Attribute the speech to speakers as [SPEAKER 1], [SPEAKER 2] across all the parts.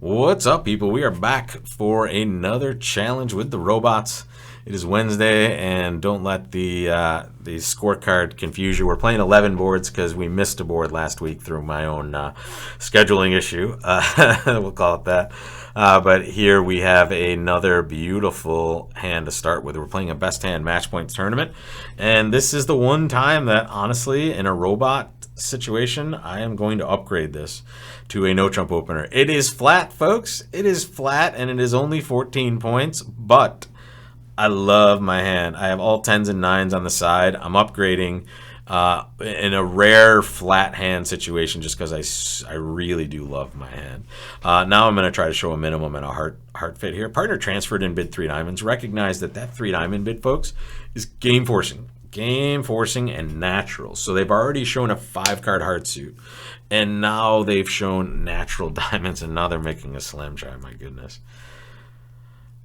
[SPEAKER 1] What's up, people? We are back for another challenge with the robots. It is Wednesday, and don't let the scorecard confuse you. We're playing 11 boards because we missed a board last week through my own scheduling issue. We'll call it that. But here we have another beautiful hand to start with. We're playing a best hand match point tournament, and this is the one time that, honestly, in a robot situation, I am going to upgrade this to a no trump opener. It is flat, folks. It is flat, and it is only 14 points, but I love my hand. I have all 10s and 9s on the side. I'm upgrading in a rare flat hand situation just because I really do love my hand. Now I'm going to try to show a minimum and a heart fit here. Partner transferred in bid 3 diamonds. Recognize that 3 diamond bid, folks, is game forcing. Game forcing and natural. So they've already shown a 5-card heart suit, and now they've shown natural diamonds, and now they're making a slam try. My goodness.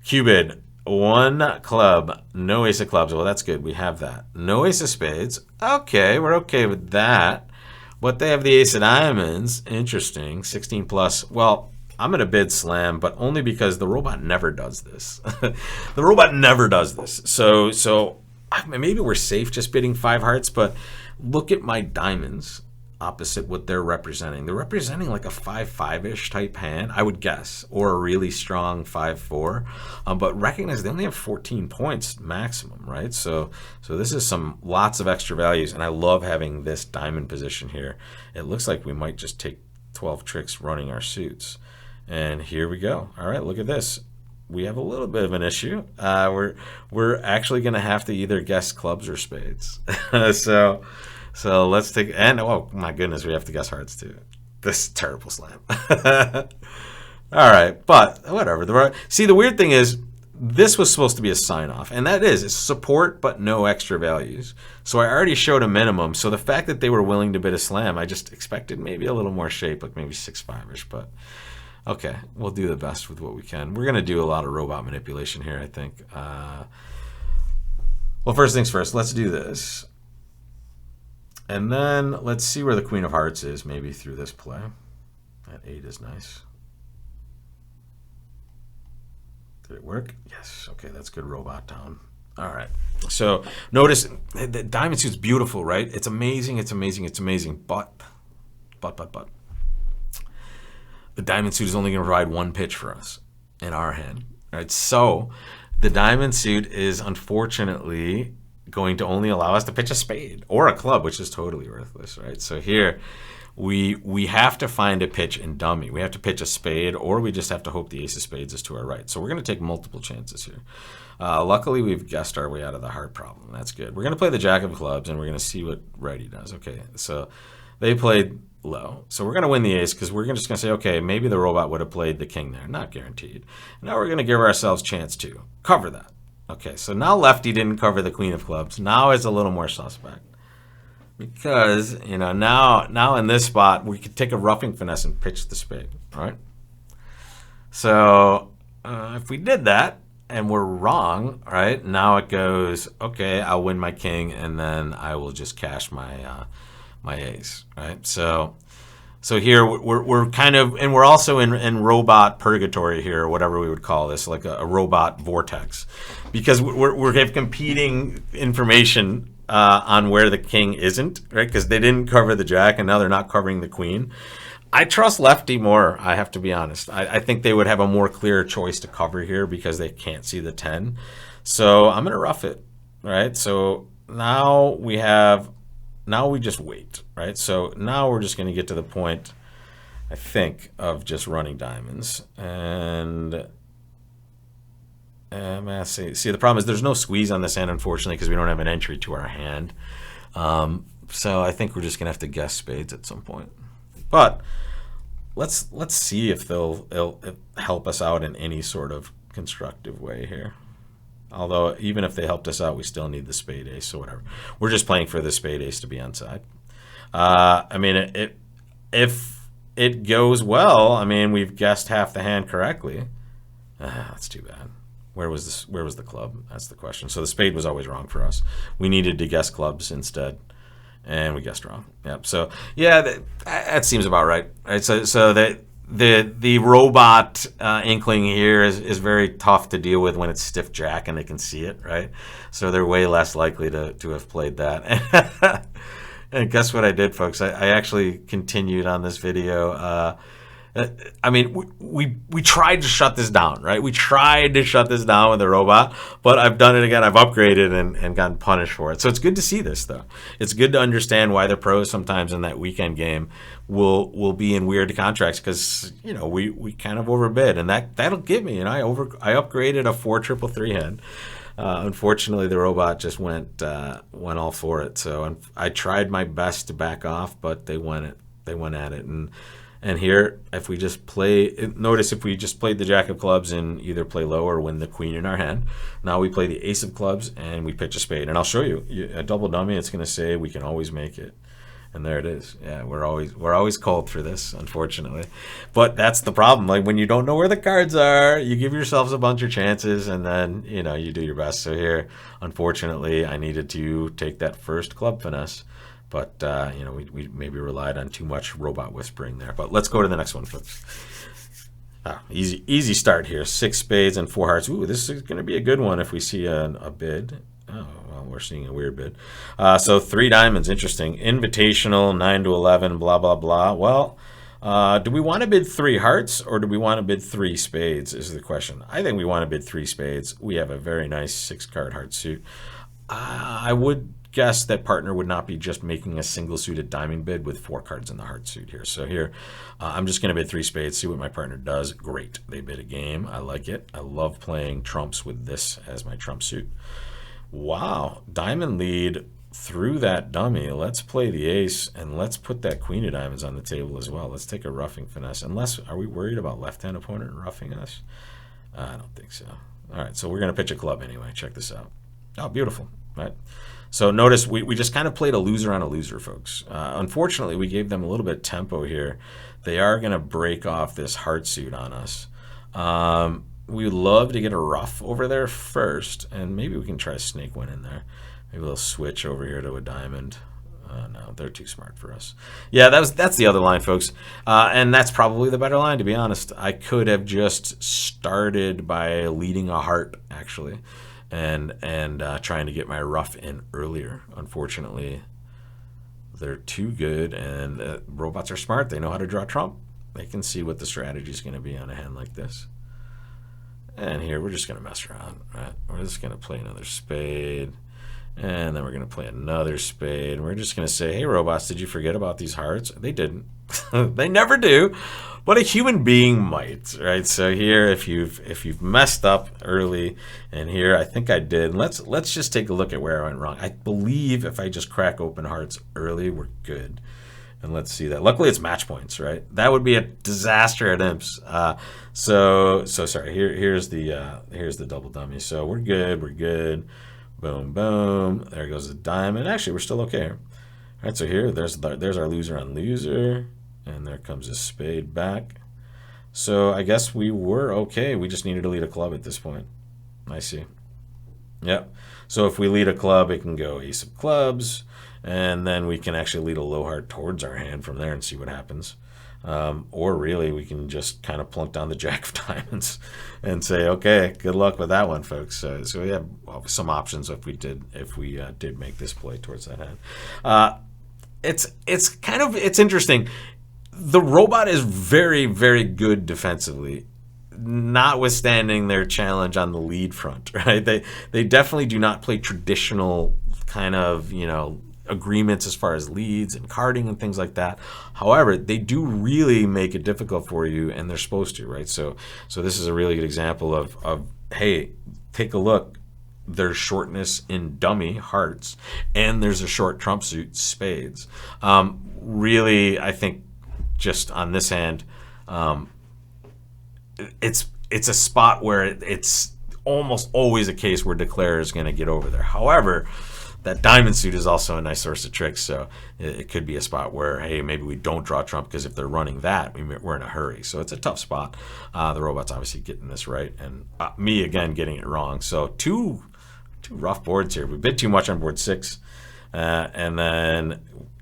[SPEAKER 1] Q-bid, 1 club, no ace of clubs. Well, that's good. We have that. No ace of spades. Okay, we're okay with that. But they have the ace of diamonds. Interesting. 16 plus. Well, I'm going to bid slam, but only because the robot never does this. The robot never does this. So maybe we're safe just bidding 5 hearts, but look at my diamonds opposite what they're representing. They're representing like a 5-5-ish type hand, I would guess, or a really strong 5-4. But recognize they only have 14 points maximum, right? So this is lots of extra values, and I love having this diamond position here. It looks like we might just take 12 tricks running our suits. And here we go. All right, look at this. We have a little bit of an issue. We're actually going to have to either guess clubs or spades. So let's take, and oh my goodness, we have to guess hearts too. This is terrible slam. All right, but whatever. See, the weird thing is, this was supposed to be a sign-off, and that is, it's support but no extra values. So I already showed a minimum, so the fact that they were willing to bid a slam, I just expected maybe a little more shape, like maybe 6-5-ish, but okay, we'll do the best with what we can. We're going to do a lot of robot manipulation here, I think. Well, first things first, let's do this. And then let's see where the Queen of Hearts is, maybe through this play. That 8 is nice. Did it work? Yes. Okay, that's good robot down. All right. So notice the diamond suit's beautiful, right? It's amazing, it's amazing, it's amazing. But. The diamond suit is only going to provide 1 pitch for us in our hand. Right? So the diamond suit is unfortunately going to only allow us to pitch a spade or a club, which is totally worthless, right? So here we have to find a pitch in dummy. We have to pitch a spade, or we just have to hope the ace of spades is to our right. So we're going to take multiple chances here. Luckily, we've guessed our way out of the heart problem. That's good. We're going to play the jack of clubs, and we're going to see what righty does. Okay, so they played low. So we're going to win the ace because we're just going to say, okay, maybe the robot would have played the king there. Not guaranteed. Now we're going to give ourselves chance to cover that. Okay, so now lefty didn't cover the queen of clubs. Now it's a little more suspect. Because, you know, now in this spot, we could take a roughing finesse and pitch the spade, right? So if we did that and we're wrong, right, now it goes, okay, I'll win my king and then I will just cash my my ace, right? So here we're kind of, and we're also in robot purgatory here, or whatever we would call this, like a robot vortex, because we have competing information on where the king isn't, right? Because they didn't cover the jack, and now they're not covering the queen. I trust lefty more, I have to be honest. I think they would have a more clear choice to cover here because they can't see the 10. So I'm going to rough it, right? So now we just wait, right? So now we're just going to get to the point, I think, of just running diamonds. And see, the problem is there's no squeeze on this hand, unfortunately, because we don't have an entry to our hand. So I think we're just going to have to guess spades at some point. But let's see if they'll help us out in any sort of constructive way here. Although, even if they helped us out, we still need the spade ace, so whatever. We're just playing for the spade ace to be onside. I mean, if it goes well, I mean, we've guessed half the hand correctly. That's too bad. Where was the club? That's the question. So the spade was always wrong for us. We needed to guess clubs instead. and we guessed wrong. Yep. So yeah, that seems about right. Right. So the robot inkling here is very tough to deal with when it's stiff jack and they can see it, right? So they're way less likely to have played that. And guess what I did, folks? I actually continued on this video. I mean, we tried to shut this down, right? We tried to shut this down with the robot, but I've done it again. I've upgraded and gotten punished for it. So it's good to see this, though. It's good to understand why the pros sometimes in that weekend game will be in weird contracts because, you know, we kind of overbid, and that'll give me. And I upgraded a 4-3-3 hand. Unfortunately, the robot just went all for it. So I tried my best to back off, but they went at it. And here, if we just notice if we just played the jack of clubs and either play low or win the queen in our hand. Now we play the ace of clubs and we pitch a spade. And I'll show you a double dummy. It's going to say we can always make it. And there it is. Yeah, we're always called for this, unfortunately. But that's the problem. Like when you don't know where the cards are, you give yourselves a bunch of chances, and then you do your best. So here, unfortunately, I needed to take that first club finesse, but we maybe relied on too much robot whispering there. But let's go to the next one, folks. Easy start here. 6 spades and 4 hearts. Ooh, this is going to be a good one if we see a bid. Oh, well, we're seeing a weird bid. So 3 diamonds, interesting. Invitational, 9 to 11, blah, blah, blah. Well, do we want to bid 3 hearts or do we want to bid 3 spades is the question. I think we want to bid 3 spades. We have a very nice 6-card heart suit. I would guess that partner would not be just making a single suited diamond bid with 4 cards in the heart suit here. So here, I'm just going to bid 3 spades, see what my partner does. Great. They bid a game. I like it. I love playing trumps with this as my trump suit. Wow, diamond lead through that dummy. Let's play the ace and let's put that queen of diamonds on the table as well. Let's take a roughing finesse. Are we worried about left-hand opponent roughing us? I don't think so. All right, so we're going to pitch a club anyway. Check this out. Oh, beautiful, right? So notice we just kind of played a loser on a loser, folks. Unfortunately, we gave them a little bit of tempo here. They are going to break off this heart suit on us. We would love to get a rough over there first, and maybe we can try a snake one in there. Maybe we'll switch over here to a diamond. No, they're too smart for us. Yeah, that's the other line, folks. And that's probably the better line, to be honest. I could have just started by leading a heart, actually, and trying to get my rough in earlier. Unfortunately, they're too good, and robots are smart. They know how to draw trump. They can see what the strategy is going to be on a hand like this. And here, we're just going to mess around, right? We're just going to play another spade. And then we're going to play another spade. And we're just going to say, hey, robots, did you forget about these hearts? They didn't. They never do. But a human being might, right? So here, if you've messed up early, and here, I think I did. Let's just take a look at where I went wrong. I believe if I just crack open hearts early, we're good. And let's see that. Luckily, it's match points, right? That would be a disaster at imps. So sorry. Here's the double dummy. So we're good. We're good. Boom, boom. There goes the diamond. Actually, we're still okay. All right. So here, there's our loser on loser, and there comes a spade back. So I guess we were okay. We just needed to lead a club at this point. I see. Yep. So if we lead a club, it can go ace of clubs. And then we can actually lead a low heart towards our hand from there and see what happens. Or really, we can just kind of plunk down the jack of diamonds and say, okay, good luck with that one, folks. So we have some options if we did make this play towards that hand. It's interesting. The robot is very, very good defensively, notwithstanding their challenge on the lead front, right? They definitely do not play traditional kind of, agreements as far as leads and carding and things like that. However, they do really make it difficult for you, and they're supposed to, right? So this is a really good example of hey, take a look. There's shortness in dummy hearts, and there's a short trump suit spades. Really, I think just on this hand, it's a spot where it's almost always a case where declarer is going to get over there. However, that diamond suit is also a nice source of tricks, so it could be a spot where, hey, maybe we don't draw trump because if they're running that, we're in a hurry. So it's a tough spot. The robot's obviously getting this right, and me, again, getting it wrong. So two rough boards here. We bid too much on board 6, and then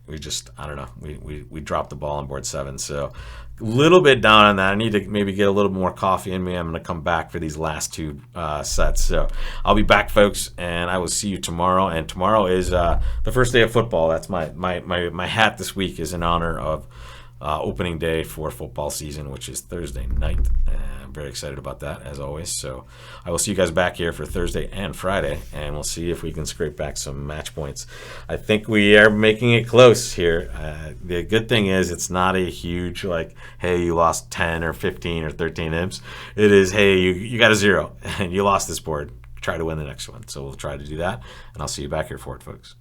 [SPEAKER 1] we just, I don't know, we dropped the ball on board 7. So a little bit down on that. I need to maybe get a little more coffee in me. I'm going to come back for these last 2 sets. So I'll be back, folks, and I will see you tomorrow. And tomorrow is the first day of football. That's my hat this week is in honor of opening day for football season, which is Thursday night. I'm very excited about that, as always. So I will see you guys back here for Thursday and Friday, and we'll see if we can scrape back some match points. I think we are making it close here. The good thing is it's not a huge, like, hey, you lost 10 or 15 or 13 imps. It is, hey, you got a 0, and you lost this board. Try to win the next one. So we'll try to do that, and I'll see you back here for it, folks.